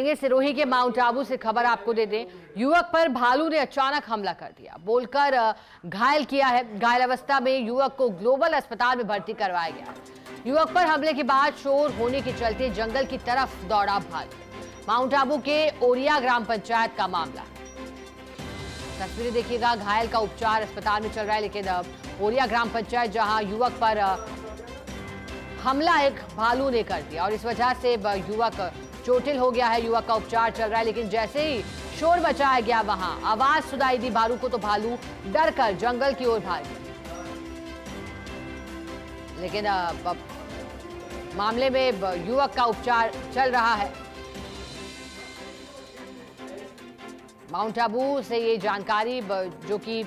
करेंगे। सिरोही के माउंट आबू से खबर आपको दे दें, युवक पर भालू ने अचानक हमला कर दिया, बोलकर घायल किया है। घायल अवस्था में युवक को ग्लोबल अस्पताल में भर्ती करवाया गया। युवक पर हमले के बाद शोर होने के चलते जंगल की तरफ दौड़ा भालू। माउंट आबू के ओरिया ग्राम पंचायत का मामला। तस्वीरें देखिएगा, घायल का उपचार अस्पताल में चल रहा है, लेकिन ओरिया ग्राम पंचायत जहां युवक पर हमला एक भालू ने कर दिया और इस वजह से युवक चोटिल हो गया है। युवक का उपचार चल रहा है, लेकिन जैसे ही शोर मचाया गया, वहां आवाज सुनाई दी भालू को, तो भालू डर कर जंगल की ओर भाग गया। लेकिन मामले में युवक का उपचार चल रहा है। माउंट आबू से ये जानकारी, जो कि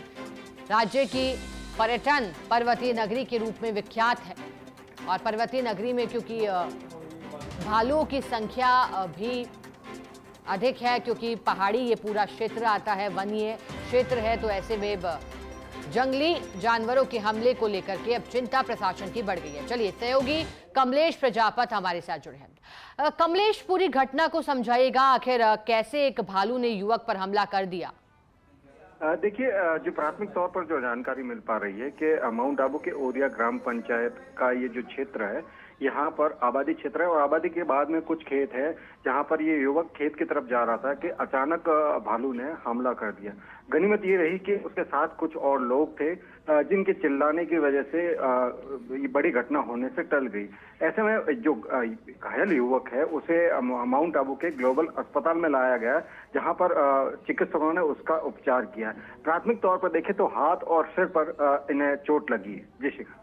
राज्य की पर्यटन पर्वतीय नगरी के रूप में विख्यात है, और पर्वतीय नगरी में क्योंकि भालुओं की संख्या भी अधिक है, क्योंकि पहाड़ी ये पूरा क्षेत्र आता है, वन्य क्षेत्र है, तो ऐसे में जंगली जानवरों के हमले को लेकर के अब चिंता प्रशासन की बढ़ गई है। चलिए, सहयोगी कमलेश प्रजापत हमारे साथ जुड़े हैं। कमलेश, पूरी घटना को समझाइएगा, आखिर कैसे एक भालू ने युवक पर हमला कर दिया? देखिए, जो प्राथमिक तौर पर जो जानकारी मिल पा रही है कि माउंट आबू के ओरिया ग्राम पंचायत का ये जो क्षेत्र है, यहाँ पर आबादी क्षेत्र है और आबादी के बाद में कुछ खेत है, जहाँ पर ये युवक खेत की तरफ जा रहा था कि अचानक भालू ने हमला कर दिया। गनीमत ये रही कि उसके साथ कुछ और लोग थे, जिनके चिल्लाने की वजह से ये बड़ी घटना होने से टल गई। ऐसे में जो घायल युवक है उसे माउंट आबू के ग्लोबल अस्पताल में लाया गया, जहां पर चिकित्सकों ने उसका उपचार किया। प्राथमिक तौर पर देखें तो हाथ और सिर पर इन्हें चोट लगी है। जी शिखा।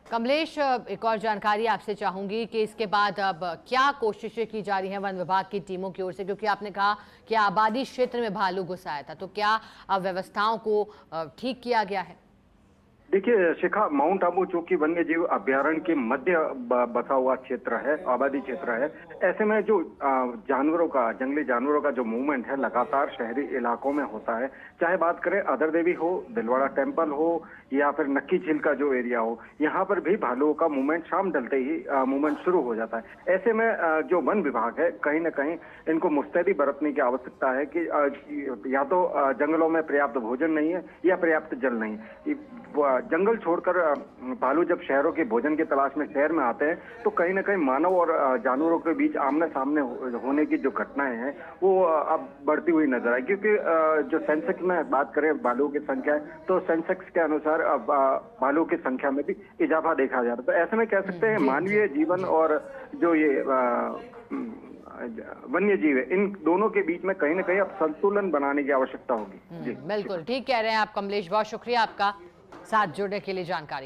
कमलेश, एक और जानकारी आपसे चाहूंगी कि इसके बाद अब क्या कोशिशें की जा रही हैं वन विभाग की टीमों की ओर से, क्योंकि आपने कहा कि आबादी क्षेत्र में भालू घुस आया था, तो क्या अब व्यवस्थाओं को ठीक किया गया है? देखिए शिखा, माउंट आबू चूंकि वन्य जीव अभ्यारण्य के मध्य बसा हुआ क्षेत्र है, आबादी क्षेत्र है, ऐसे में जो जानवरों का, जंगली जानवरों का जो मूवमेंट है लगातार शहरी इलाकों में होता है। चाहे बात करें अदर देवी हो, दिलवाड़ा टेम्पल हो, या फिर नक्की झील का जो एरिया हो, यहाँ पर भी भालुओं का मूवमेंट शाम ढलते ही मूवमेंट शुरू हो जाता है। ऐसे में जो वन विभाग है, कहीं ना कहीं इनको मुस्तैदी बरतने की आवश्यकता है कि या तो जंगलों में पर्याप्त भोजन नहीं है या पर्याप्त जल नहीं। जंगल छोड़कर भालू जब शहरों के भोजन की तलाश में शहर में आते हैं, तो कहीं ना कहीं मानव और जानवरों के बीच आमने सामने होने की जो घटनाएं हैं वो अब बढ़ती हुई नजर आई। क्योंकि जो सेंसेक्स में बात करें भालुओं की संख्या है, तो सेंसेक्स के अनुसार अब भालुओं की संख्या में भी इजाफा देखा जा रहा है। तो ऐसे में कह सकते हैं मानवीय जीवन और जो ये वन्य जीव है, इन दोनों के बीच में कहीं ना कहीं अब संतुलन बनाने की आवश्यकता होगी। जी बिल्कुल ठीक कह रहे हैं आप कमलेश, बहुत शुक्रिया आपका साथ जुड़ने के लिए, जानकारी